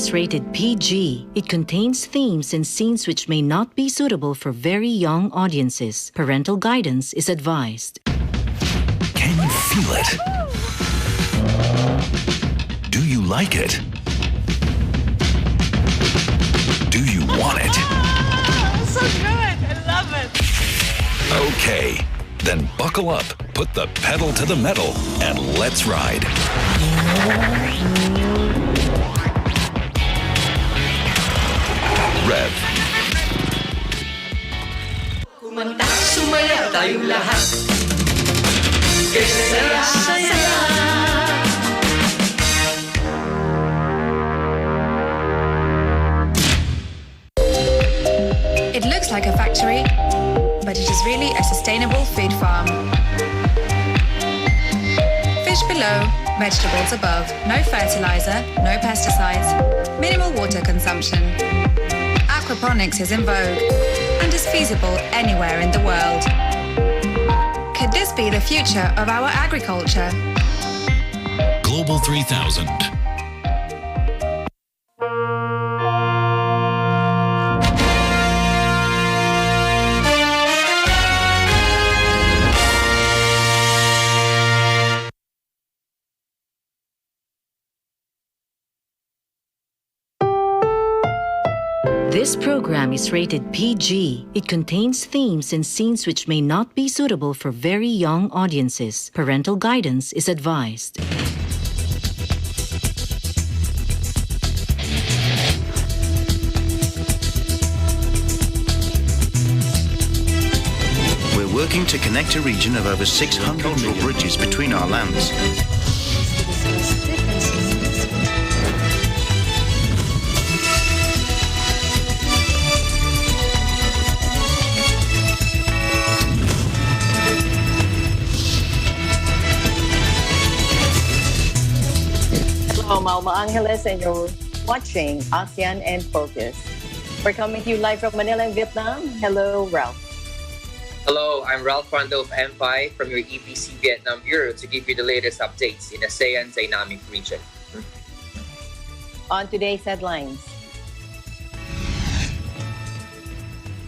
is rated PG. It contains themes and scenes which may not be suitable for very young audiences. Parental guidance is advised. Can you feel it? Do you like it? Do you want it? So good! I love it! Okay, then buckle up, put the pedal to the metal, and let's ride. Rev. Kumanta, sumaya tayong lahat. Saya-saya. It looks like a factory, but it is really a sustainable food farm. Fish below, vegetables above, no fertilizer, no pesticides, minimal water consumption. Aquaponics is in vogue and is feasible anywhere in the world. Could this be the future of our agriculture? Global 3000. This program is rated PG. It contains themes and scenes which may not be suitable for very young audiences. Parental guidance is advised. We're working to connect a region of over 600 cultural bridges between our lands. Hello, Malma Angeles, and you're watching ASEAN and Focus. We're coming to you live from Manila in Vietnam. Hello, Ralph. Hello, I'm Ralph Rondo of MPI from your EPC Vietnam Bureau to give you the latest updates in ASEAN dynamic region. On today's headlines,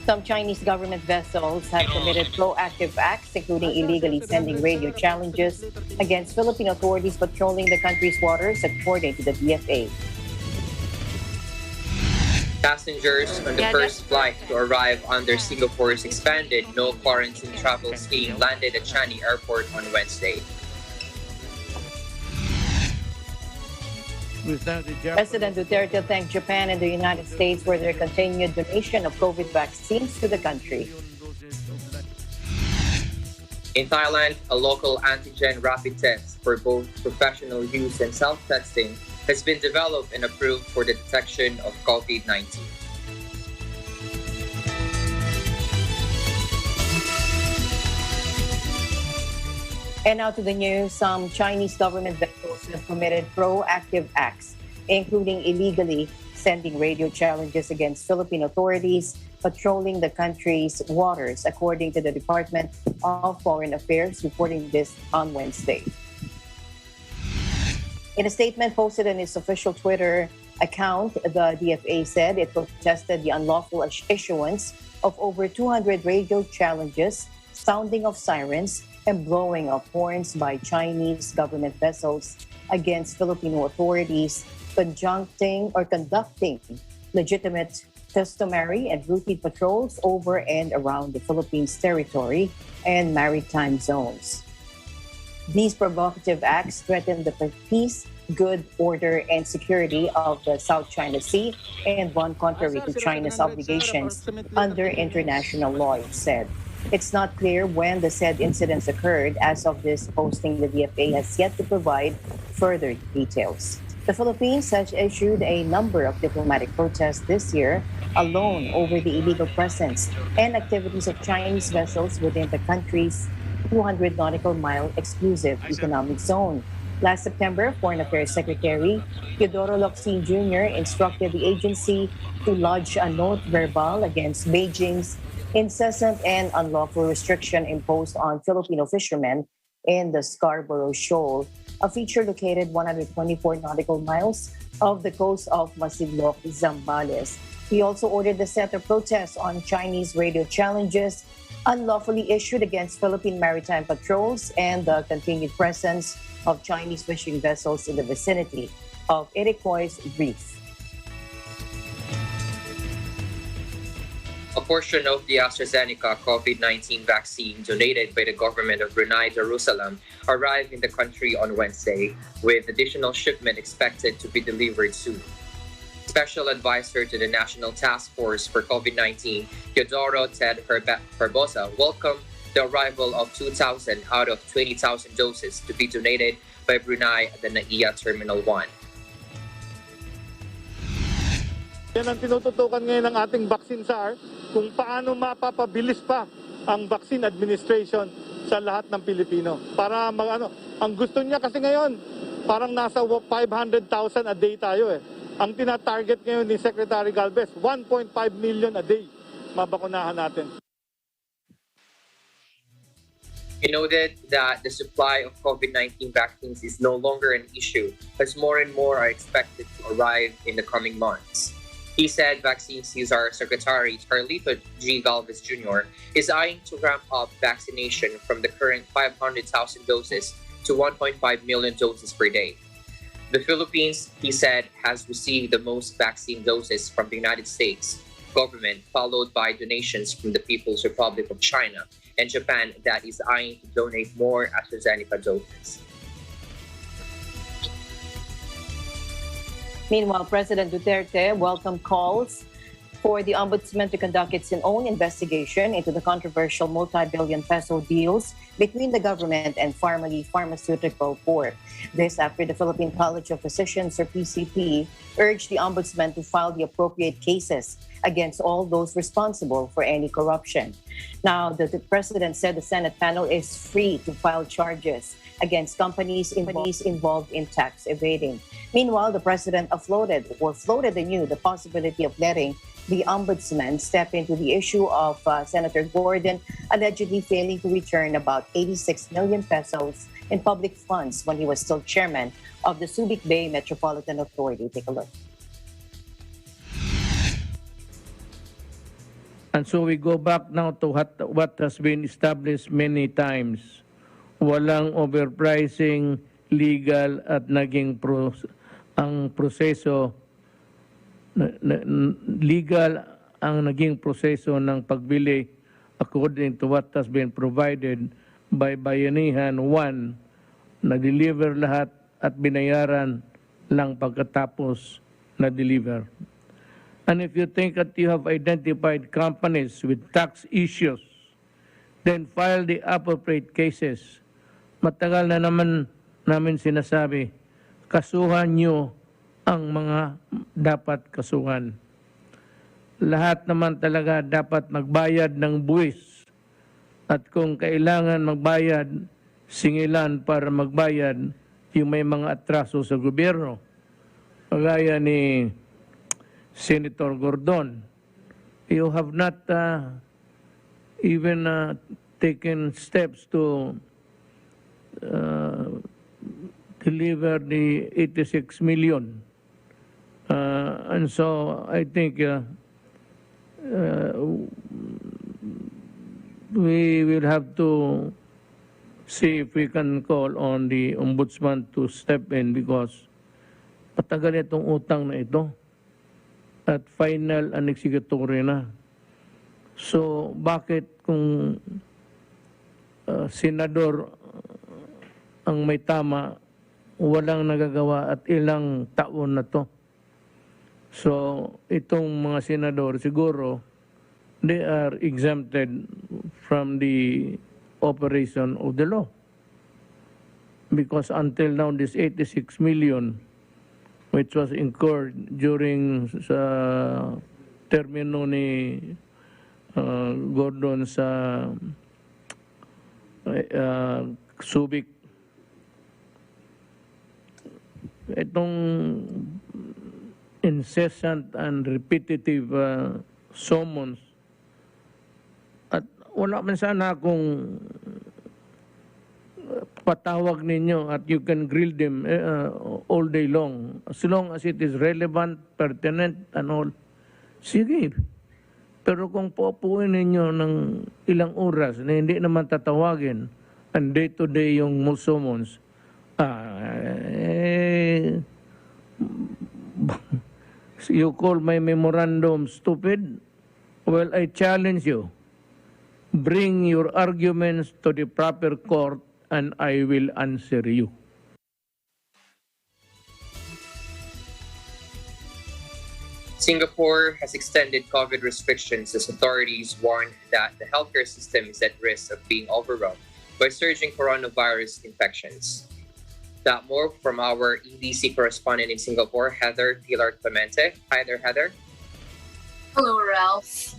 some Chinese government vessels have committed proactive acts, including illegally sending radio challenges against Philippine authorities patrolling the country's waters, according to the DFA. Passengers on the first flight to arrive under Singapore's expanded no quarantine travel scheme landed at Changi Airport on Wednesday. President Duterte thanked Japan and the United States for their continued donation of COVID vaccines to the country. In Thailand, a local antigen rapid test for both professional use and self-testing has been developed and approved for the detection of COVID-19. And now to the news. Some Chinese government vessels have committed proactive acts, including illegally sending radio challenges against Philippine authorities patrolling the country's waters, according to the Department of Foreign Affairs, reporting this on Wednesday. In a statement posted on its official Twitter account, the DFA said it protested the unlawful issuance of over 200 radio challenges, sounding of sirens, and blowing of horns by Chinese government vessels against Filipino authorities conducting legitimate, customary, and routine patrols over and around the Philippines territory and maritime zones. These provocative acts threaten the peace, good order, and security of the South China Sea and run contrary to China's obligations under international law, it said. It's not clear when the said incidents occurred. As of this posting, the DFA has yet to provide further details. The Philippines has issued a number of diplomatic protests this year alone over the illegal presence and activities of Chinese vessels within the country's 200 nautical mile exclusive economic zone. Last September, Foreign Affairs Secretary Teodoro Locsin Jr. instructed the agency to lodge a note verbal against Beijing's incessant and unlawful restriction imposed on Filipino fishermen in the Scarborough Shoal a feature located 124 nautical miles off the coast of Masinloc, Zambales. He also ordered the center protests on Chinese radio challenges unlawfully issued against Philippine maritime patrols and the continued presence of Chinese fishing vessels in the vicinity of Iroquois Reef. A portion of the AstraZeneca COVID-19 vaccine donated by the government of Brunei Darussalam arrived in the country on Wednesday, with additional shipment expected to be delivered soon. Special Advisor to the National Task Force for COVID-19, Teodoro Ted Herbosa, welcomed the arrival of 2,000 out of 20,000 doses to be donated by Brunei at the NAIA Terminal 1. Yan ang tinututukan ngayon ng ating vaccine SAR, kung paano mapapabilis pa ang vaccine administration sa lahat ng Pilipino. Para ang gusto niya kasi ngayon, parang nasa 500,000 a day tayo eh. Ang tina-target ngayon ni Secretary Galvez, 1.5 million a day mabakunahan natin. He noted that the supply of COVID-19 vaccines is no longer an issue, as more and more are expected to arrive in the coming months. He said Vaccine CSR Secretary Carlito G. Galvez Jr. is eyeing to ramp up vaccination from the current 500,000 doses to 1.5 million doses per day. The Philippines, he said, has received the most vaccine doses from the United States government, followed by donations from the People's Republic of China and Japan that is eyeing to donate more AstraZeneca doses. Meanwhile, President Duterte welcomed calls for the Ombudsman to conduct its own investigation into the controversial multi-billion peso deals between the government and Pharmaceutical Corp. This after the Philippine College of Physicians, or PCP, urged the Ombudsman to file the appropriate cases against all those responsible for any corruption. Now, the President said the Senate panel is free to file charges against companies involved in tax evading. Meanwhile, the President floated anew the possibility of letting the Ombudsman step into the issue of Senator Gordon allegedly failing to return about 86 million pesos in public funds when he was still chairman of the Subic Bay Metropolitan Authority. Take a look. And so we go back now to what has been established many times. Walang overpricing, legal at naging ang proseso legal ang naging proseso ng pagbili according to what has been provided by Bayanihan 1, na-deliver lahat at binayaran lang pagkatapos na-deliver. And if you think that you have identified companies with tax issues, then file the appropriate cases. Matagal na naman namin sinasabi, kasuhan nyo ang mga dapat kasuhan. Lahat naman talaga dapat magbayad ng buwis. At kung kailangan magbayad, singilan para magbayad yung may mga atraso sa gobyerno. Kagaya ni Senator Gordon, you have not even taken steps to deliver the 86 million. And so I think we will have to see if we can call on the Ombudsman to step in because patagal itong utang na ito at final and executory na. So bakit kung senador ang may tama, walang nagagawa at ilang taon na to. So itong mga senador siguro they are exempted from the operation of the law. Because until now this 86 million which was incurred during sa termino ni Gordon sa Subic, itong incessant and repetitive summons at wala man sana akong patawag ninyo at you can grill them all day long. As long as it is relevant, pertinent, and all. Sige. Pero kung pupuin ninyo ng ilang oras na hindi naman tatawagin, and day-to-day yung summons, you call my memorandum stupid? Well, I challenge you. Bring your arguments to the proper court and I will answer you. Singapore has extended COVID restrictions as authorities warn that the healthcare system is at risk of being overwhelmed by surging coronavirus infections. That more from our EDC correspondent in Singapore, Heather Pilar Clemente. Hi there, Heather. Hello, Ralph.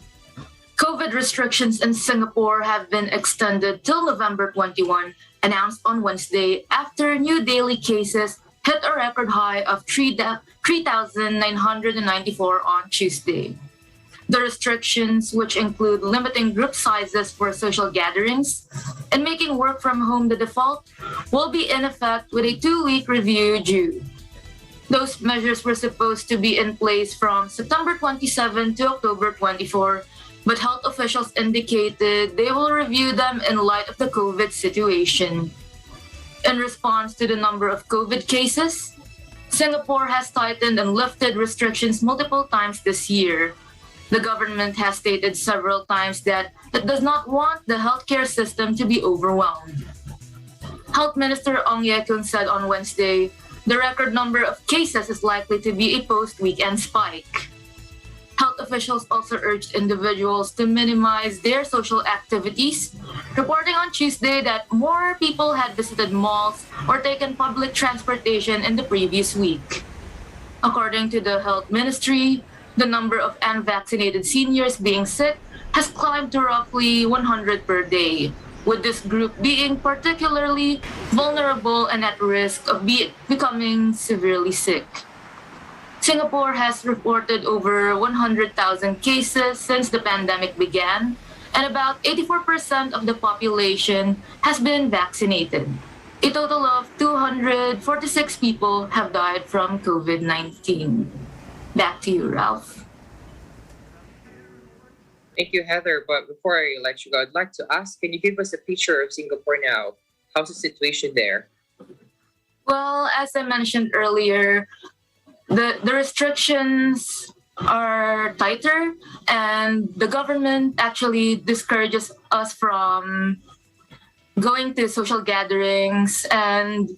COVID restrictions in Singapore have been extended till November 21, announced on Wednesday after new daily cases hit a record high of 3,994 on Tuesday. The restrictions, which include limiting group sizes for social gatherings and making work from home the default, will be in effect with a 2-week review due. Those measures were supposed to be in place from September 27 to October 24, but health officials indicated they will review them in light of the COVID situation. In response to the number of COVID cases, Singapore has tightened and lifted restrictions multiple times this year. The government has stated several times that it does not want the healthcare system to be overwhelmed. Health Minister Ong Ye Kung said on Wednesday, the record number of cases is likely to be a post-weekend spike. Health officials also urged individuals to minimize their social activities, reporting on Tuesday that more people had visited malls or taken public transportation in the previous week. According to the Health Ministry, the number of unvaccinated seniors being sick has climbed to roughly 100 per day, with this group being particularly vulnerable and at risk of becoming severely sick. Singapore has reported over 100,000 cases since the pandemic began, and about 84% of the population has been vaccinated. A total of 246 people have died from COVID-19. Back to you, Ralph. Thank you, Heather. But before I let you go, I'd like to ask, can you give us a picture of Singapore now? How's the situation there? Well, as I mentioned earlier, the restrictions are tighter, and the government actually discourages us from going to social gatherings, and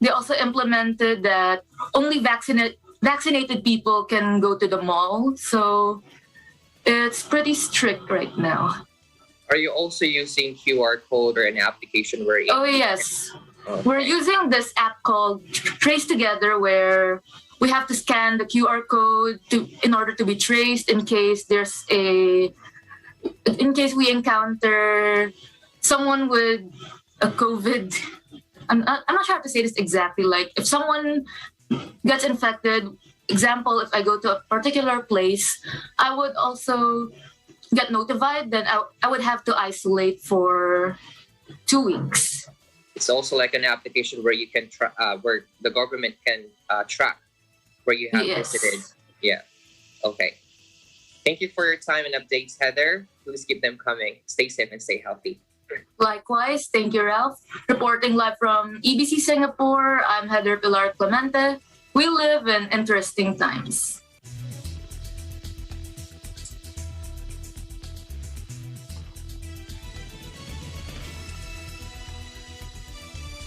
they also implemented that only vaccinated people can go to the mall. So it's pretty strict right now. Are you also using QR code or an application where you... Oh, yes. Okay. We're using this app called Trace Together, where we have to scan the QR code in order to be traced in case we encounter someone with a COVID. I'm not sure how to say this exactly. Like if someone gets infected, example, if I go to a particular place, I would also get notified. Then I would have to isolate for 2 weeks. It's also like an application where you can where the government can track where you have visited. Yeah. Okay. Thank you for your time and updates, Heather. Please keep them coming. Stay safe and stay healthy. Likewise. Thank you, Ralph. Reporting live from EBC Singapore, I'm Heather Pilar Clemente. We live in interesting times.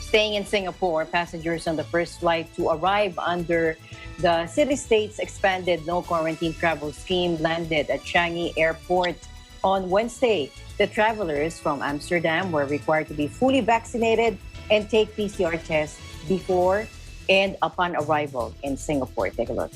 Staying in Singapore, passengers on the first flight to arrive under the city-state's expanded no-quarantine travel scheme landed at Changi Airport on Wednesday. The travelers from Amsterdam were required to be fully vaccinated and take PCR tests before and upon arrival in Singapore. Take a look.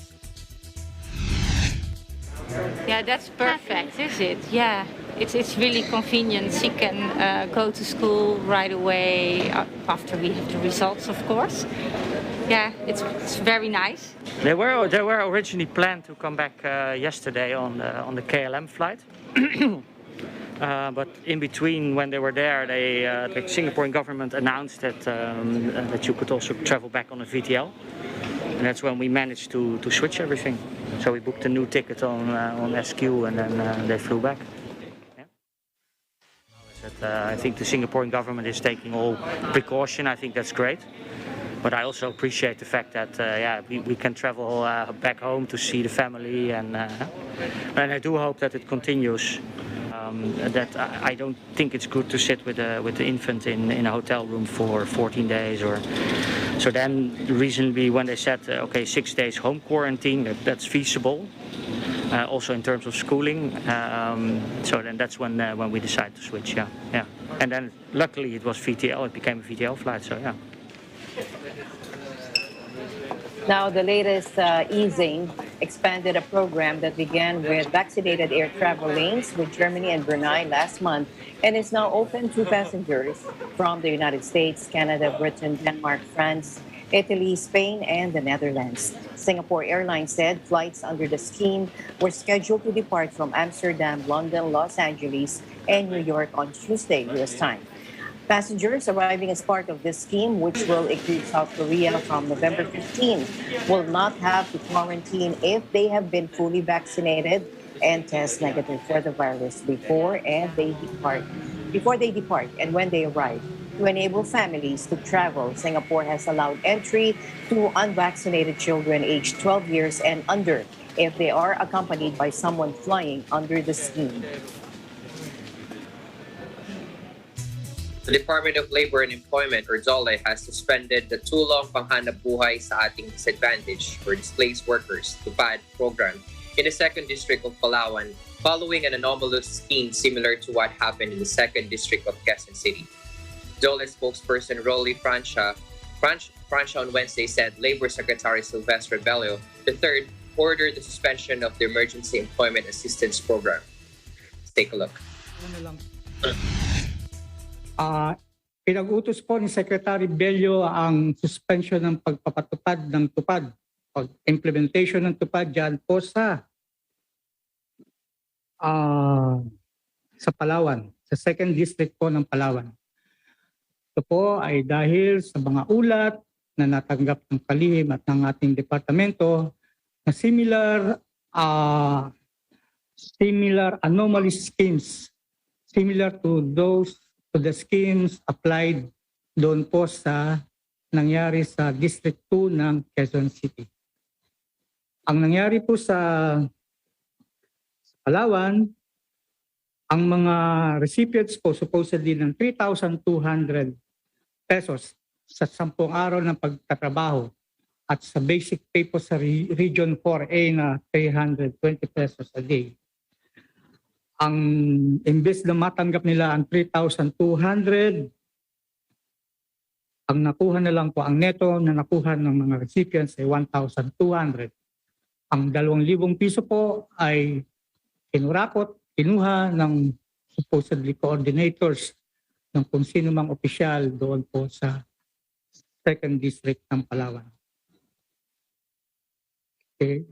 Yeah, that's perfect, is it? Yeah, it's really convenient. She can go to school right away after we have the results, of course. Yeah, it's very nice. They were originally planned to come back yesterday on the KLM flight. But in between, when they were there, the Singaporean government announced that you could also travel back on a VTL, and that's when we managed to switch everything. So we booked a new ticket on SQ, and then they flew back. I think the Singaporean government is taking all precaution. I think that's great. But I also appreciate the fact that we can travel back home to see the family, and I do hope that it continues. That I don't think it's good to sit with the infant in a hotel room for 14 days or so. Then recently when they said 6 days home quarantine, that's feasible. Also in terms of schooling, so then that's when we decided to switch. Yeah. And then luckily it was VTL. It became a VTL flight. So yeah. Now, the latest easing expanded a program that began with vaccinated air travel lanes with Germany and Brunei last month and is now open to passengers from the United States, Canada, Britain, Denmark, France, Italy, Spain, and the Netherlands. Singapore Airlines said flights under the scheme were scheduled to depart from Amsterdam, London, Los Angeles, and New York on Tuesday, U.S. time. Passengers arriving as part of this scheme, which will include South Korea from November 15, will not have to quarantine if they have been fully vaccinated and test negative for the virus before they depart and when they arrive. To enable families to travel, Singapore has allowed entry to unvaccinated children aged 12 years and under if they are accompanied by someone flying under the scheme. The Department of Labor and Employment, or DOLE, has suspended the Tulong Panghanap Buhay sa Ating Disadvantage for Displaced Workers (TUPAD) program in the 2nd District of Palawan, following an anomalous scheme similar to what happened in the 2nd District of Quezon City. DOLE spokesperson Rolly Francia on Wednesday said Labor Secretary Silvestre Bello III ordered the suspension of the Emergency Employment Assistance Program. Let's take a look. Pinag-utos po ni Secretary Bello ang suspension ng pagpapatupad ng TUPAD o implementation ng TUPAD dyan po sa Palawan, sa 2nd District po ng Palawan. Ito po ay dahil sa mga ulat na natanggap ng kalihim at ng ating departamento na similar anomaly schemes, similar to the schemes applied doon po sa nangyari sa District 2 ng Quezon City. Ang nangyari po sa Palawan, ang mga recipients po supposedly ng 3,200 pesos sa 10 araw ng pagtatrabaho at sa basic pay po sa Region 4A na 320 pesos a day. Ang imbes na matanggap nila ang 3,200, ang nakuha na lang po, ang neto na nakuha ng mga recipients ay 1,200. Ang 2,000 piso po ay kinuha ng supposedly coordinators ng kung sino mang opisyal doon po sa 2nd District ng Palawan. Okay.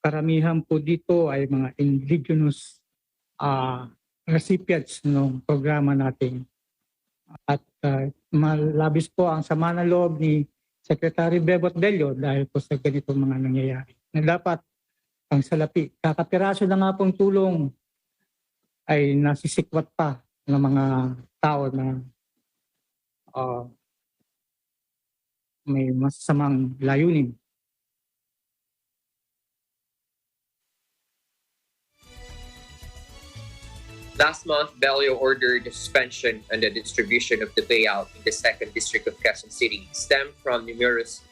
Karamihan po dito ay mga indigenous recipients ng programa natin. At malabis po ang sama ng loob ni Secretary Bebot Bello dahil po sa ganitong mga nangyayari. Na dapat ang salapi, kakapiraso na nga pong tulong ay nasisikwat pa ng mga tao na may masasamang layunin. Last month, Bello ordered the suspension and the distribution of the payout in the 2nd District of Quezon City stemmed from numerous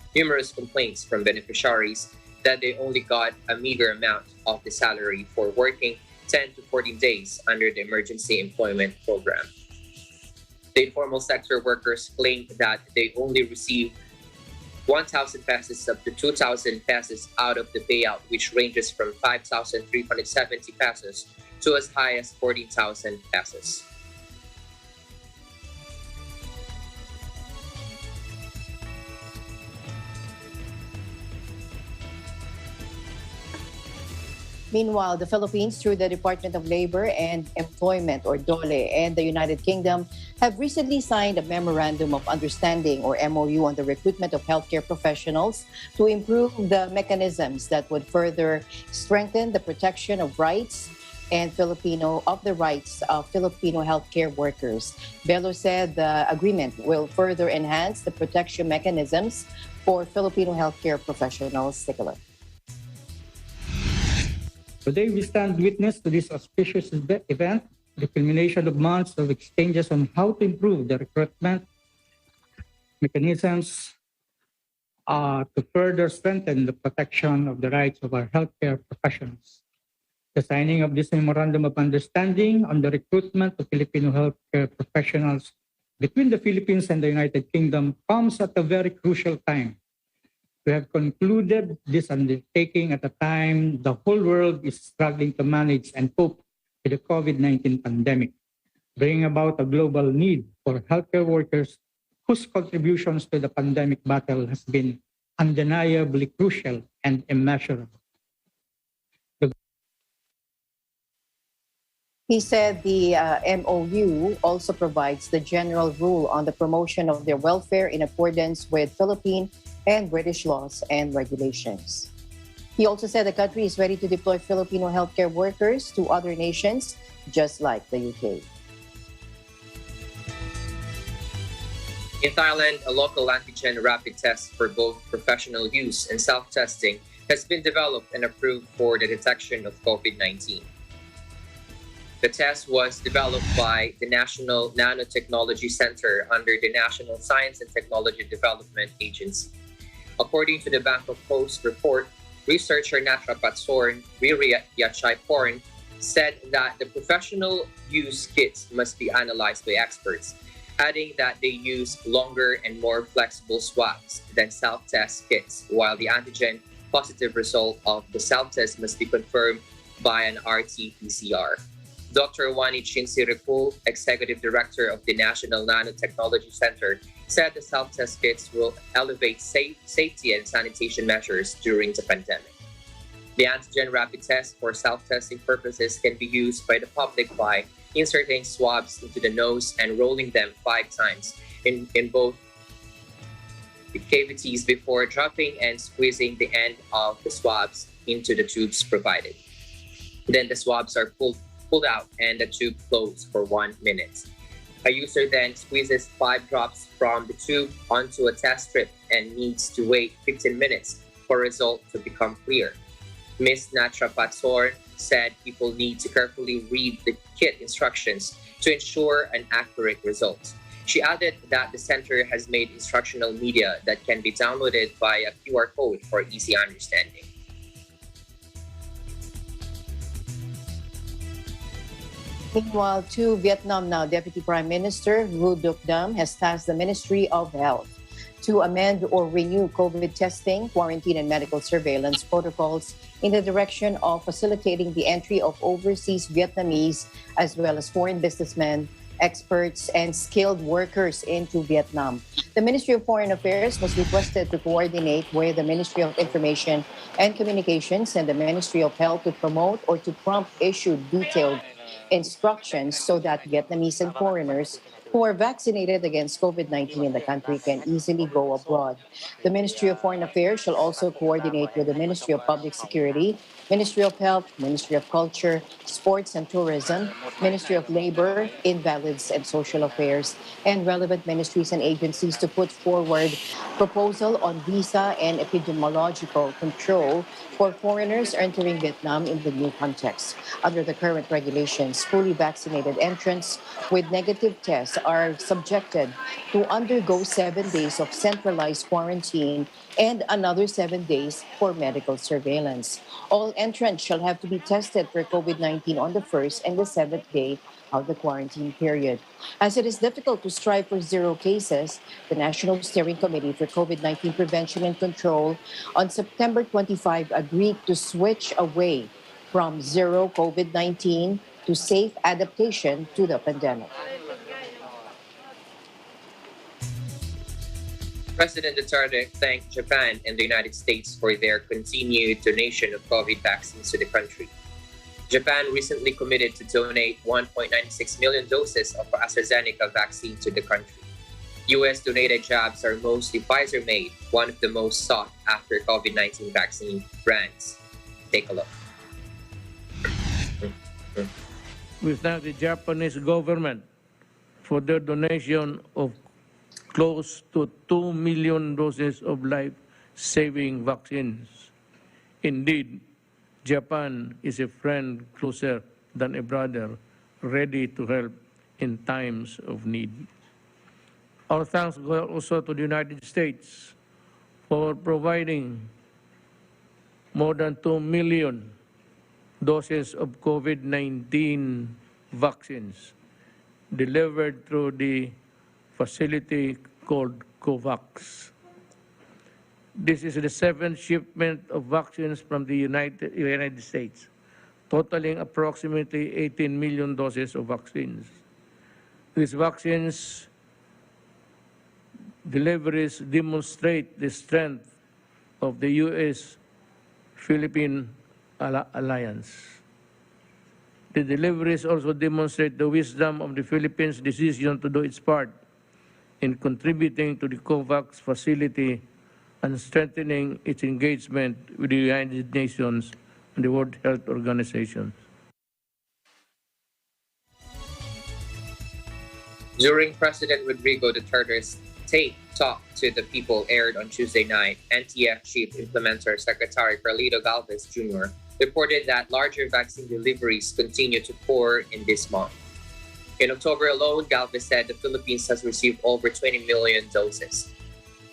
complaints from beneficiaries that they only got a meager amount of the salary for working 10 to 14 days under the Emergency Employment Program. The informal sector workers claimed that they only received 1,000 pesos up to 2,000 pesos out of the payout, which ranges from 5,370 pesos to as high as 14,000 pesos. Meanwhile, the Philippines, through the Department of Labor and Employment, or DOLE, and the United Kingdom, have recently signed a Memorandum of Understanding, or MOU, on the recruitment of healthcare professionals to improve the mechanisms that would further strengthen the protection of rights and the rights of Filipino healthcare workers. Bello said the agreement will further enhance the protection mechanisms for Filipino healthcare professionals. Take a look. Today, we stand witness to this auspicious event, the culmination of months of exchanges on how to improve the recruitment mechanisms to further strengthen the protection of the rights of our healthcare professionals. The signing of this Memorandum of Understanding on the recruitment of Filipino healthcare professionals between the Philippines and the United Kingdom comes at a very crucial time. We have concluded this undertaking at a time the whole world is struggling to manage and cope with the COVID-19 pandemic, bringing about a global need for healthcare workers whose contributions to the pandemic battle has been undeniably crucial and immeasurable. He said the MOU also provides the general rule on the promotion of their welfare in accordance with Philippine and British laws and regulations. He also said the country is ready to deploy Filipino healthcare workers to other nations, just like the UK. In Thailand, a local antigen rapid test for both professional use and self-testing has been developed and approved for the detection of COVID-19. The test was developed by the National Nanotechnology Center under the National Science and Technology Development Agency. According to the Bangkok Post report, researcher Natra Patsorn Porn said that the professional use kits must be analyzed by experts, adding that they use longer and more flexible swabs than self-test kits, while the antigen positive result of the self-test must be confirmed by an RT-PCR. Dr. Wani Chinsiripul, Executive Director of the National Nanotechnology Center, said the self-test kits will elevate safety and sanitation measures during the pandemic. The antigen rapid test for self-testing purposes can be used by the public by inserting swabs into the nose and rolling them 5 times in both cavities before dropping and squeezing the end of the swabs into the tubes provided. Then the swabs are pulled out and the tube closed for 1 minute. A user then squeezes 5 drops from the tube onto a test strip and needs to wait 15 minutes for a result to become clear. Ms. Natra Patsorn said people need to carefully read the kit instructions to ensure an accurate result. She added that the center has made instructional media that can be downloaded via QR code for easy understanding. Meanwhile, to Vietnam now, Deputy Prime Minister Vu Duc Dam has tasked the Ministry of Health to amend or renew COVID testing, quarantine, and medical surveillance protocols in the direction of facilitating the entry of overseas Vietnamese as well as foreign businessmen, experts, and skilled workers into Vietnam. The Ministry of Foreign Affairs was requested to coordinate with the Ministry of Information and Communications and the Ministry of Health to promote or to prompt issue detailed instructions so that Vietnamese and foreigners who are vaccinated against COVID-19 in the country can easily go abroad. The Ministry of Foreign Affairs shall also coordinate with the Ministry of Public Security, Ministry of Health, Ministry of Culture, Sports and Tourism, Ministry of Labor, Invalids and Social Affairs, and relevant ministries and agencies to put forward proposal on visa and epidemiological control for foreigners entering Vietnam in the new context. Under the current regulations, fully vaccinated entrants with negative tests are subjected to undergo 7 days of centralized quarantine and another 7 days for medical surveillance. All entrants shall have to be tested for COVID-19 on the first and the 7th day of the quarantine period. As it is difficult to strive for 0 cases, the National Steering Committee for COVID-19 Prevention and Control on September 25 agreed to switch away from 0 COVID-19 to safe adaptation to the pandemic. President Duterte thanked Japan and the United States for their continued donation of COVID vaccines to the country. Japan recently committed to donate 1.96 million doses of AstraZeneca vaccine to the country. U.S. donated jabs are mostly Pfizer-made, one of the most sought after COVID-19 vaccine brands. Take a look. We thank the Japanese government for their donation of close to 2 million doses of life-saving vaccines. Indeed, Japan is a friend closer than a brother, ready to help in times of need. Our thanks go also to the United States for providing more than 2 million doses of COVID-19 vaccines delivered through the facility called COVAX. This is the seventh shipment of vaccines from the United States, totaling approximately 18 million doses of vaccines. These vaccines deliveries demonstrate the strength of the U.S.-Philippine alliance. The deliveries also demonstrate the wisdom of the Philippines' decision to do its part in contributing to the COVAX facility and strengthening its engagement with the United Nations and the World Health Organization. During President Rodrigo Duterte's Take Talk to the People aired on Tuesday night, NTF Chief Implementer Secretary Carlito Galvez Jr. reported that larger vaccine deliveries continue to pour in this month. In October alone, Galvez said the Philippines has received over 20 million doses.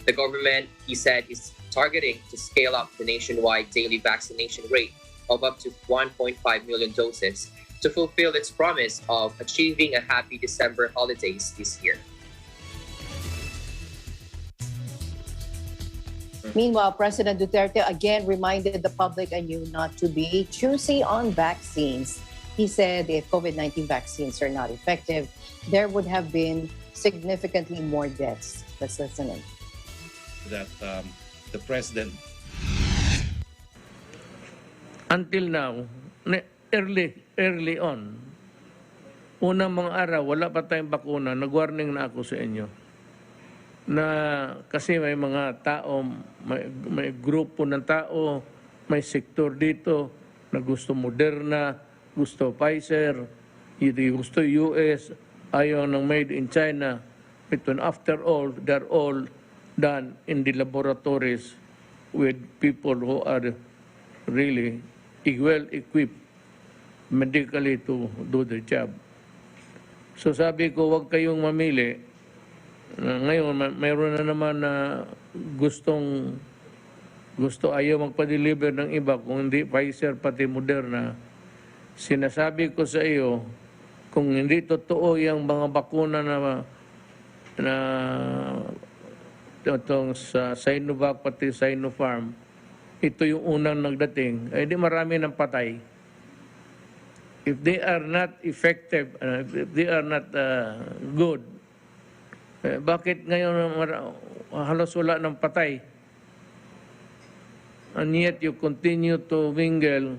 The government, he said, is targeting to scale up the nationwide daily vaccination rate of up to 1.5 million doses to fulfill its promise of achieving a happy December holidays this year. Meanwhile, President Duterte again reminded the public anew not to be choosy on vaccines. He said if COVID-19 vaccines are not effective, there would have been significantly more deaths. Let's listen in. That the president... Until now, early on, unang mga araw, wala pa tayong bakuna, nag-warning na ako sa inyo. Na kasi may mga tao, may grupo ng tao, may sektor dito na gusto Moderna, gusto Pfizer, gusto US, ayaw ng made in China. But when after all, they're all done in the laboratories with people who are really well-equipped medically to do the job. So sabi ko, huwag kayong mamili. Ngayon, mayroon na naman na gusto ayaw magpa-deliver ng iba, kung hindi Pfizer pati Moderna. Sinasabi ko sa iyo, kung hindi totoo yung mga bakuna na itong sa Sinovac pati Sinopharm, ito yung unang nagdating, ay di marami ng patay. If they are not effective, if they are not good, bakit ngayon halos wala ng patay? And yet you continue to mingle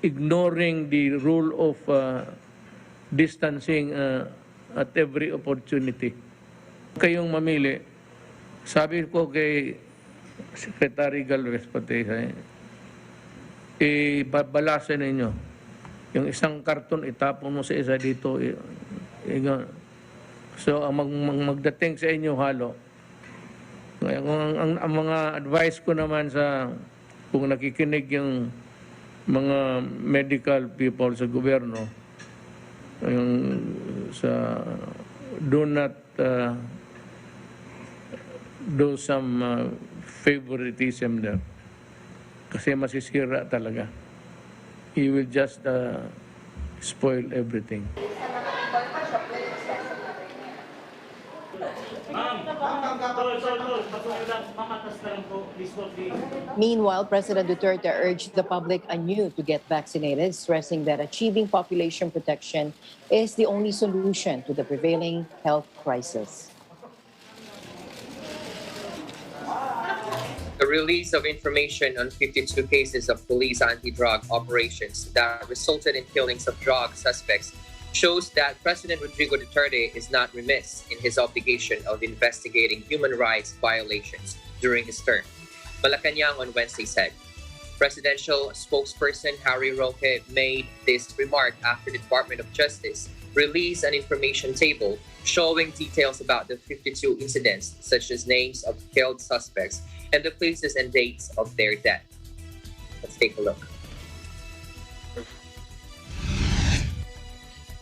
ignoring the rule of distancing at every opportunity. Kayong mamili. Sabi ko kay Secretary Galvez pati, ibabalasin ninyo. Yung isang karton, itapon mo sa isa dito. So, ang magdating sa inyo, halo. Ang mga advice ko naman kung nakikinig yung mga medical people sa gobyerno, do not do some favoritism there. Kasi masisira talaga. He will just spoil everything. Mamatas na lang po, please. Meanwhile, President Duterte urged the public anew to get vaccinated, stressing that achieving population protection is the only solution to the prevailing health crisis. The release of information on 52 cases of police anti-drug operations that resulted in killings of drug suspects shows that President Rodrigo Duterte is not remiss in his obligation of investigating human rights violations during his term. Malacanang on Wednesday said. Presidential spokesperson Harry Roque made this remark after the Department of Justice released an information table showing details about the 52 incidents, such as names of killed suspects and the places and dates of their death. Let's take a look.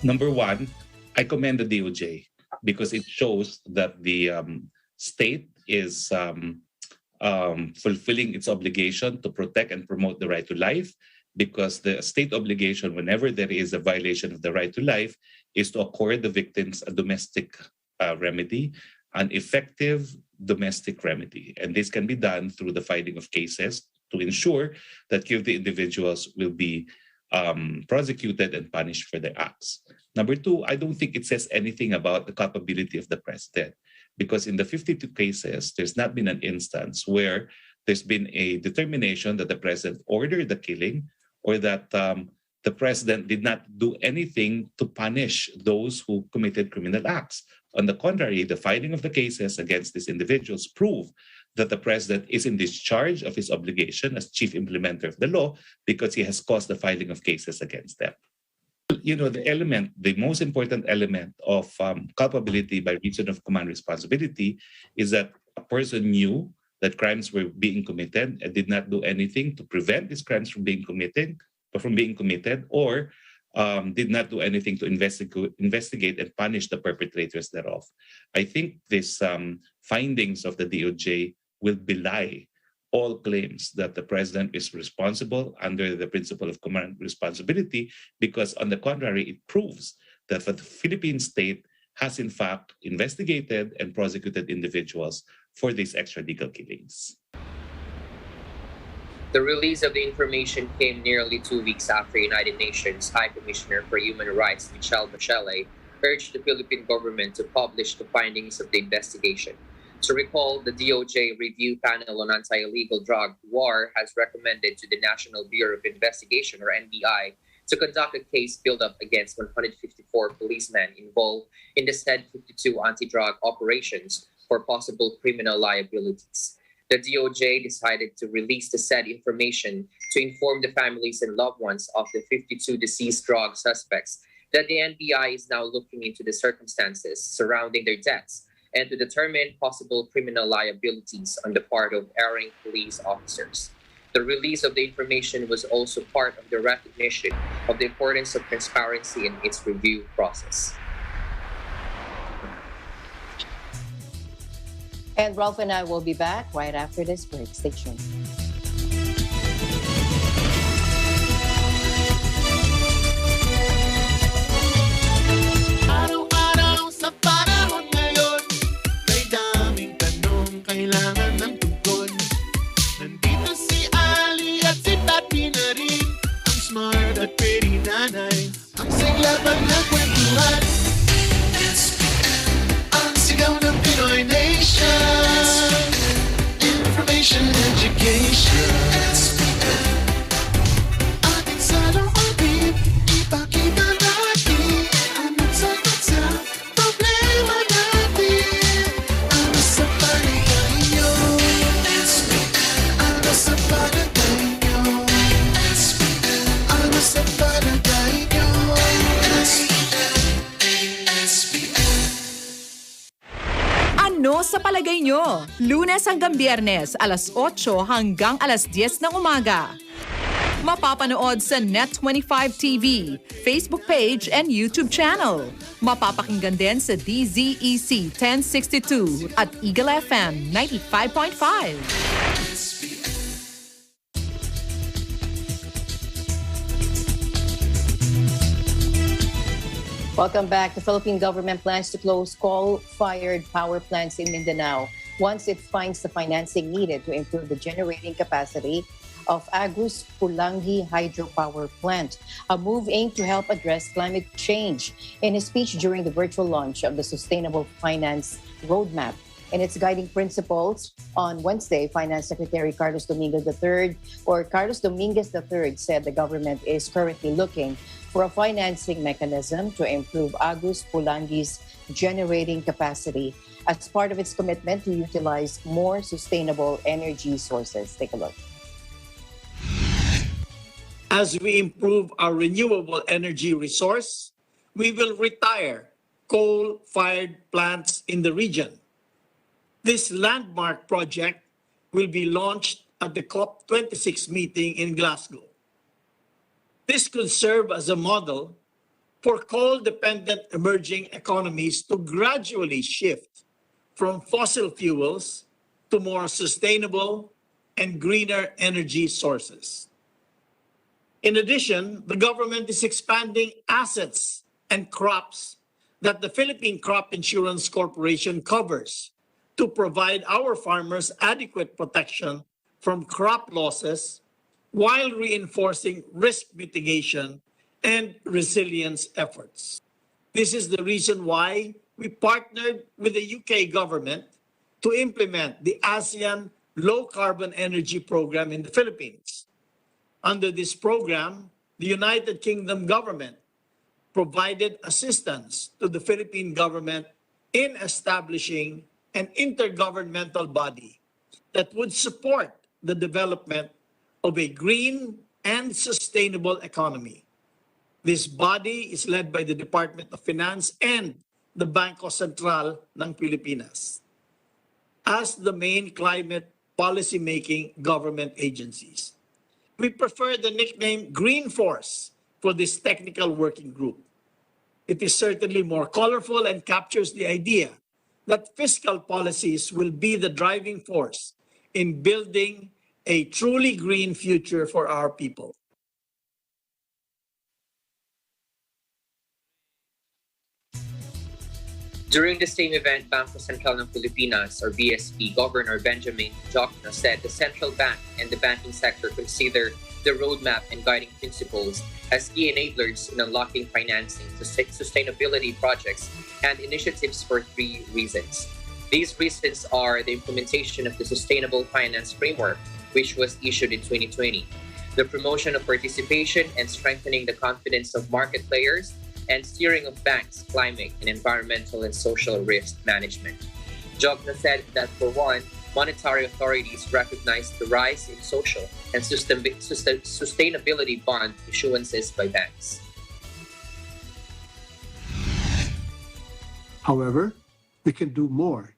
Number one, I commend the DOJ because it shows that the state is fulfilling its obligation to protect and promote the right to life, because the state obligation, whenever there is a violation of the right to life, is to accord the victims a domestic remedy, an effective domestic remedy. And this can be done through the filing of cases to ensure that guilty individuals will be prosecuted and punished for their acts. Number two, I don't think it says anything about the culpability of the president, because in the 52 cases, there's not been an instance where there's been a determination that the president ordered the killing or that the president did not do anything to punish those who committed criminal acts. On the contrary, the filing of the cases against these individuals prove that the president is in discharge of his obligation as chief implementer of the law because he has caused the filing of cases against them. You know, the most important element of culpability by reason of command responsibility is that a person knew that crimes were being committed and did not do anything to prevent these crimes from being committed, or did not do anything to investigate and punish the perpetrators thereof. I think these findings of the DOJ will belie all claims that the president is responsible under the principle of command responsibility, because on the contrary, it proves that the Philippine state has in fact investigated and prosecuted individuals for these extralegal killings. The release of the information came nearly 2 weeks after United Nations High Commissioner for Human Rights, Michelle Bachelet, urged the Philippine government to publish the findings of the investigation. To recall, the DOJ Review Panel on Anti-Illegal Drug War has recommended to the National Bureau of Investigation, or NBI, to conduct a case build-up against 154 policemen involved in the said 52 anti-drug operations for possible criminal liabilities. The DOJ decided to release the said information to inform the families and loved ones of the 52 deceased drug suspects that the NBI is now looking into the circumstances surrounding their deaths and to determine possible criminal liabilities on the part of erring police officers. The release of the information was also part of the recognition of the importance of transparency in its review process. And Ralph and I will be back right after this break. Stay tuned. Araw-araw sa panahon ngayon, may daming tanong kailangan ng tugon. Nandito si Ali at si Papi na rin, ang smart at pretty nanay, ang siglaban ng kwentuhan. Ang sigaw ng Pinoy Nation, information, education. Ating salookin, ipakita natin ang nagsagot sa problema natin. Ano sa palagay nyo? Ano sa palagay nyo? Ano sa palagay nyo? Ano sa palagay nyo? Lunes hanggang Biyernes, alas 8 hanggang alas 10 ng umaga. Mapapanood sa Net25 TV, Facebook page and YouTube channel. Mapapakinggan din sa DZEC 1062 at Eagle FM 95.5. Welcome back. The Philippine government plans to close coal-fired power plants in Mindanao once it finds the financing needed to improve the generating capacity of Agus Pulangi hydropower plant, a move aimed to help address climate change. In his speech during the virtual launch of the Sustainable Finance Roadmap and its guiding principles on Wednesday, Finance Secretary Carlos Dominguez III said the government is currently looking for a financing mechanism to improve Agus Pulangi's generating capacity as part of its commitment to utilize more sustainable energy sources. Take a look. As we improve our renewable energy resource, we will retire coal-fired plants in the region. This landmark project will be launched at the COP26 meeting in Glasgow. This could serve as a model for coal-dependent emerging economies to gradually shift from fossil fuels to more sustainable and greener energy sources. In addition, the government is expanding assets and crops that the Philippine Crop Insurance Corporation covers to provide our farmers adequate protection from crop losses while reinforcing risk mitigation and resilience efforts. This is the reason why we partnered with the UK government to implement the ASEAN Low Carbon Energy Program in the Philippines. Under this program, the United Kingdom government provided assistance to the Philippine government in establishing an intergovernmental body that would support the development of a green and sustainable economy. This body is led by the Department of Finance and the Bangko Sentral ng Pilipinas as the main climate policy-making government agencies. We prefer the nickname Green Force for this technical working group. It is certainly more colorful and captures the idea that fiscal policies will be the driving force in building a truly green future for our people. During the same event, Bangko Sentral ng Pilipinas, or BSP, Governor Benjamin Jokno said the central bank and the banking sector consider the roadmap and guiding principles as key enablers in unlocking financing to sustainability projects and initiatives for three reasons. These reasons are the implementation of the Sustainable Finance Framework, which was issued in 2020, the promotion of participation and strengthening the confidence of market players, and steering of banks' climate and environmental and social risk management. Jokno said that, for one, monetary authorities recognize the rise in social and sustainability bond issuances by banks. However, we can do more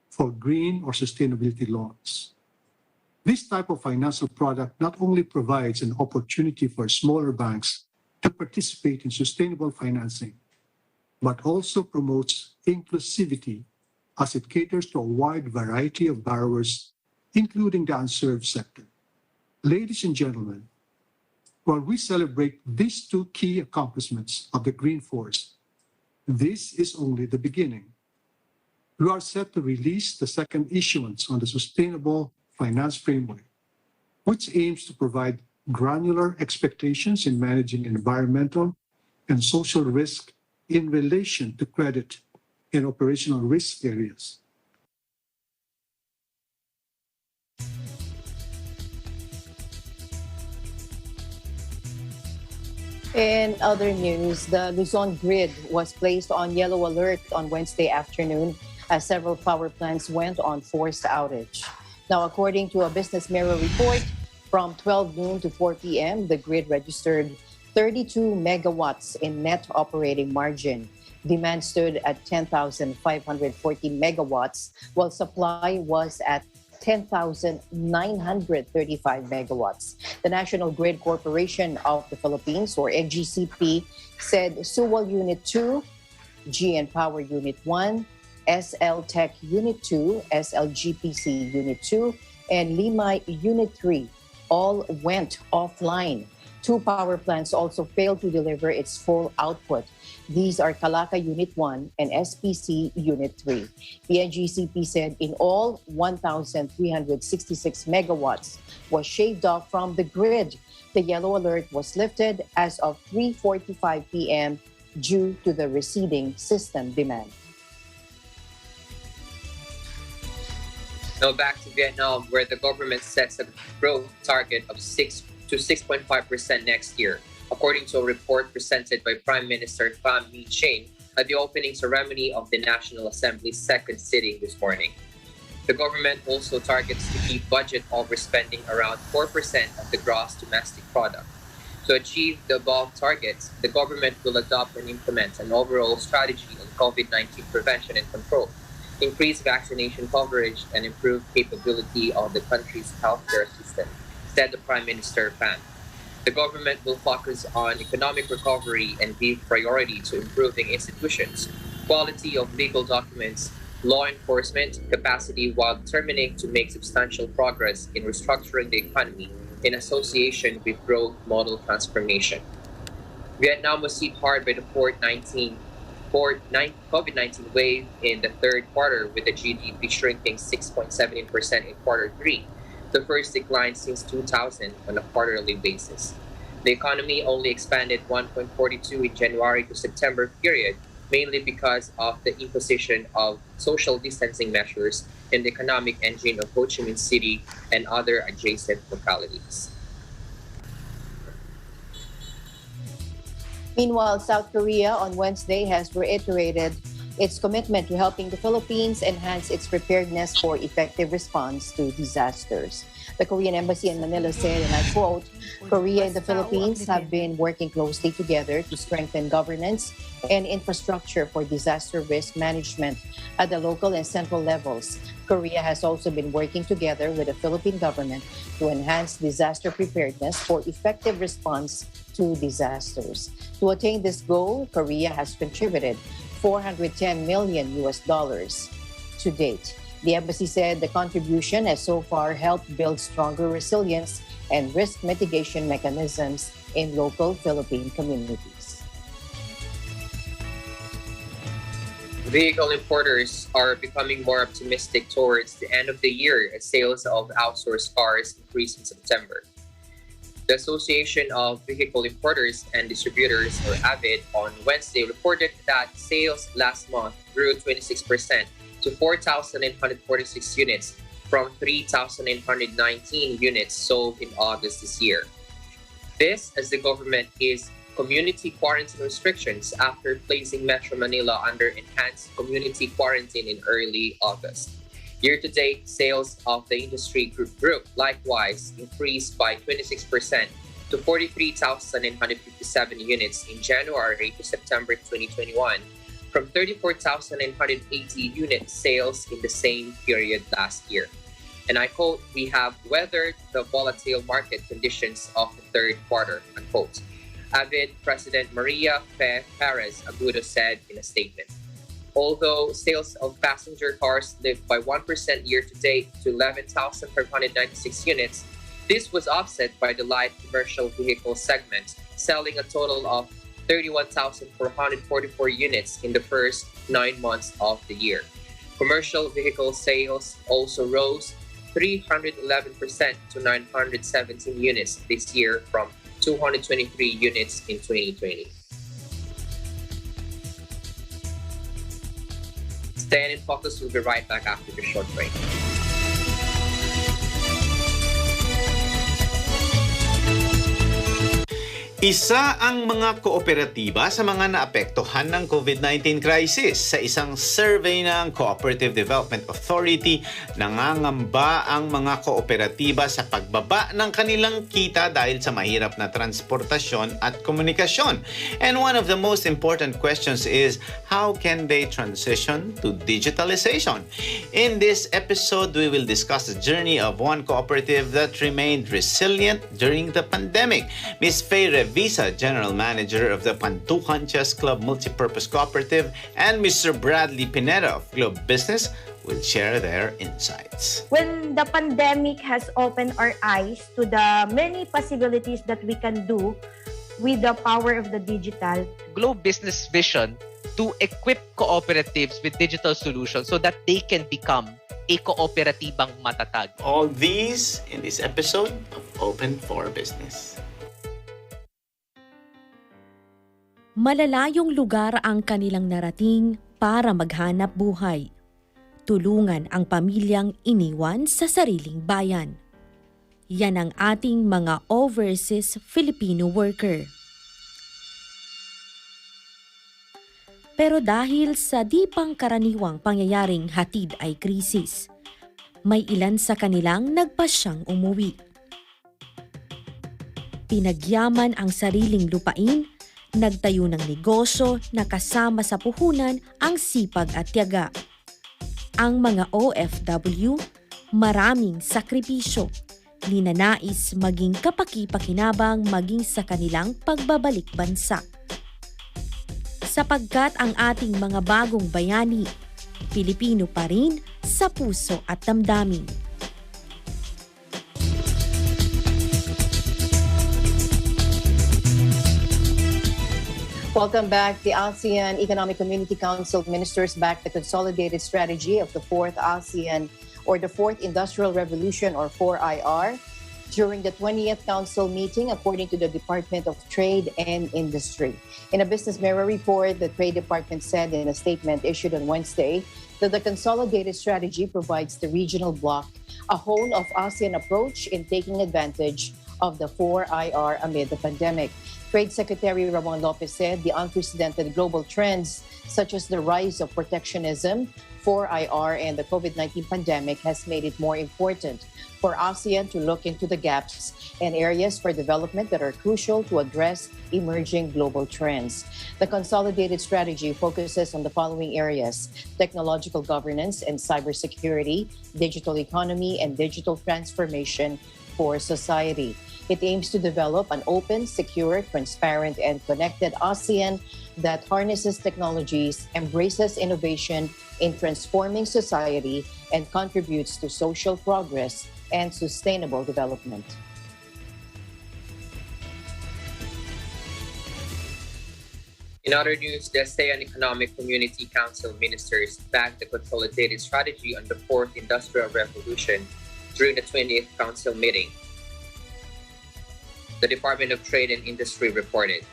for green or sustainability loans. This type of financial product not only provides an opportunity for smaller banks to participate in sustainable financing, but also promotes inclusivity as it caters to a wide variety of borrowers, including the unserved sector. Ladies and gentlemen, while we celebrate these two key accomplishments of the Green Force, this is only the beginning. We are set to release the second issuance on the Sustainable Finance Framework, which aims to provide granular expectations in managing environmental and social risk in relation to credit and operational risk areas. In other news, the Luzon grid was placed on yellow alert on Wednesday afternoon as several power plants went on forced outage. Now, according to a Business Mirror report, from 12 noon to 4 p.m., the grid registered 32 megawatts in net operating margin. Demand stood at 10,540 megawatts, while supply was at 10,935 megawatts. The National Grid Corporation of the Philippines, or NGCP, said Suwal Unit 2, GN Power Unit 1, SL Tech Unit 2, SLGPC Unit 2, and Limay Unit 3 all went offline. Two power plants also failed to deliver its full output. These are Calaca Unit 1 and SPC Unit 3. PNGCP said in all, 1,366 megawatts was shaved off from the grid. The yellow alert was lifted as of 3:45 p.m. due to the receding system demand. Now back to Vietnam, where the government sets a growth target of 6 to 6.5% next year, according to a report presented by Prime Minister Pham Minh Chinh at the opening ceremony of the National Assembly's second sitting this morning. The government also targets to keep budget overspending around 4% of the gross domestic product. To achieve the above targets, the government will adopt and implement an overall strategy on COVID-19 prevention and control, increase vaccination coverage, and improve capability of the country's healthcare system, said the Prime Minister Pham. The government will focus on economic recovery and give priority to improving institutions, quality of legal documents, law enforcement capacity, while determining to make substantial progress in restructuring the economy in association with growth model transformation. Vietnam was hit hard by the COVID-19 wave in the third quarter, with the GDP shrinking 6.17% in quarter three, the first decline since 2000 on a quarterly basis. The economy only expanded 1.42 in January to September period, mainly because of the imposition of social distancing measures in the economic engine of Ho Chi Minh City and other adjacent localities. Meanwhile, South Korea on Wednesday has reiterated its commitment to helping the Philippines enhance its preparedness for effective response to disasters. The Korean Embassy in Manila said, and I quote, "Korea and the Philippines have been working closely together to strengthen governance and infrastructure for disaster risk management at the local and central levels. Korea has also been working together with the Philippine government to enhance disaster preparedness for effective response to disasters. To attain this goal, Korea has contributed $410 million to date. The embassy said the contribution has so far helped build stronger resilience and risk mitigation mechanisms in local Philippine communities. Vehicle importers are becoming more optimistic towards the end of the year as sales of outsourced cars increased in September. The Association of Vehicle Importers and Distributors, or AVID, on Wednesday reported that sales last month grew 26% to 4,946 units from 3,919 units sold in August this year. This as the government is community quarantine restrictions after placing Metro Manila under enhanced community quarantine in early August. Year-to-date, sales of the industry group likewise increased by 26% to 43,957 units in January to September 2021, from 34,980 unit sales in the same period last year. And I quote, "We have weathered the volatile market conditions of the third quarter," unquote. AVID President Maria Perez Agudo said in a statement. Although sales of passenger cars dipped by 1% year-to-date to 11,596 units, this was offset by the light commercial vehicle segment, selling a total of 31,444 units in the first 9 months of the year. Commercial vehicle sales also rose 311% to 917 units this year from 223 units in 2020. Stay in focus. We'll be right back after the short break. Isa ang mga kooperatiba sa mga naapektuhan ng COVID-19 crisis. Sa isang survey ng Cooperative Development Authority, nangangamba ang mga kooperatiba sa pagbaba ng kanilang kita dahil sa mahirap na transportasyon at komunikasyon. And one of the most important questions is, how can they transition to digitalization? In this episode, we will discuss the journey of one cooperative that remained resilient during the pandemic. Ms. Faye Visa, General Manager of the Pantukan Chess Club Multipurpose Cooperative, and Mr. Bradley Pineda of Globe Business will share their insights. When the pandemic has opened our eyes to the many possibilities that we can do with the power of the digital. Globe Business Vision to equip cooperatives with digital solutions so that they can become a kooperatibang matatag. All these in this episode of Open for Business. Malalayong lugar ang kanilang narating para maghanap buhay. Tulungan ang pamilyang iniwan sa sariling bayan. Yan ang ating mga overseas Filipino worker. Pero dahil sa di pangkaraniwang pangyayaring hatid ay krisis, may ilan sa kanilang nagpasyang umuwi. Pinagyaman ang sariling lupain, nagtayo ng negosyo na kasama sa puhunan ang sipag at tiyaga. Ang mga OFW, maraming sakripisyo, ninanais maging kapaki-pakinabang maging sa kanilang pagbabalik bansa. Sapagkat ang ating mga bagong bayani, Pilipino pa rin sa puso at damdamin. Welcome back. The ASEAN Economic Community Council ministers backed the consolidated strategy of the Fourth ASEAN or the Fourth Industrial Revolution or 4IR during the 20th Council meeting, according to the Department of Trade and Industry. In a Business Mirror report, the Trade Department said in a statement issued on Wednesday that the consolidated strategy provides the regional bloc a whole of ASEAN approach in taking advantage of the 4IR amid the pandemic. Trade Secretary Ramon Lopez said the unprecedented global trends such as the rise of protectionism, 4IR, and the COVID-19 pandemic has made it more important for ASEAN to look into the gaps and areas for development that are crucial to address emerging global trends. The consolidated strategy focuses on the following areas: technological governance and cybersecurity, digital economy, and digital transformation for society. It aims to develop an open, secure, transparent, and connected ASEAN that harnesses technologies, embraces innovation in transforming society, and contributes to social progress and sustainable development. In other news, the ASEAN Economic Community Council ministers backed the consolidated strategy on the Fourth Industrial Revolution during the 20th Council meeting. The Department of Trade and Industry reported.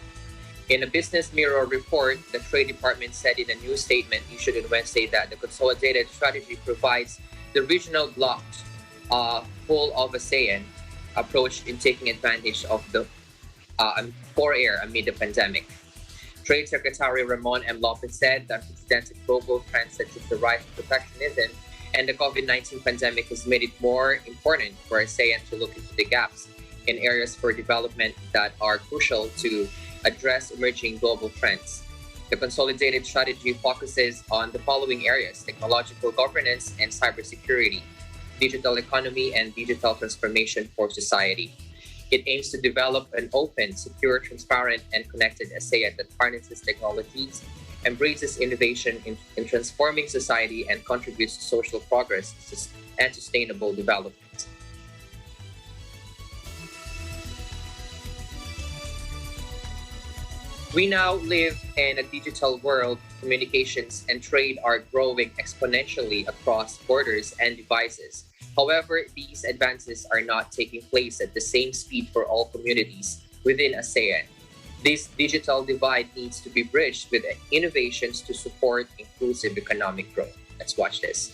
In a Business Mirror report, the Trade Department said in a new statement issued on Wednesday that the consolidated strategy provides the regional bloc full of ASEAN approach in taking advantage of the 4IR amid the pandemic. Trade Secretary Ramon M. Lopez said that unprecedented global trends such as the rise of protectionism and the COVID-19 pandemic has made it more important for ASEAN to look into the gaps in areas for development that are crucial to address emerging global trends. The consolidated strategy focuses on the following areas: technological governance and cybersecurity, digital economy, and digital transformation for society. It aims to develop an open, secure, transparent, and connected ASEAN that harnesses technologies, embraces innovation in transforming society, and contributes to social progress and sustainable development. We now live in a digital world. Communications and trade are growing exponentially across borders and devices. However, these advances are not taking place at the same speed for all communities within ASEAN. This digital divide needs to be bridged with innovations to support inclusive economic growth. Let's watch this.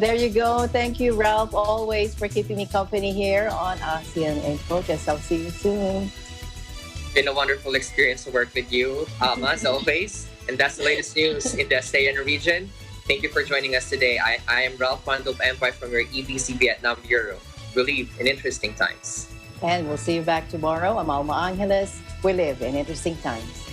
There you go. Thank you, Ralph, always for keeping me company here on ASEAN in Focus. I'll see you soon. Been a wonderful experience to work with you, Alma, as always. And that's the latest news in the ASEAN region. Thank you for joining us today. I am Ralph Pandop Empire from your EBC Vietnam Bureau. We live in interesting times. And we'll see you back tomorrow. I'm Alma Angeles. We live in interesting times.